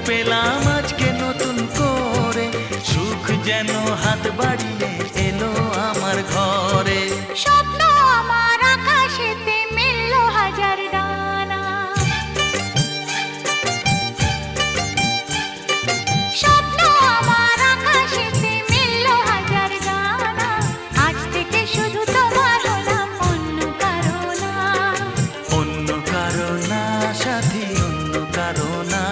পেলাম আজকে নতুন করে, সুখ যেন হাত বাড়িয়ে এলো আমার ঘরে। স্বপ্ন আমার আকাশেতে মিলল হাজার ডানা, স্বপ্ন আমার আকাশেতে মিলল হাজার ডানা। আজ থেকে শুধু তোমার হলাম, অন্য কারো না। অন্য কারো না সাথী, অন্য কারো না।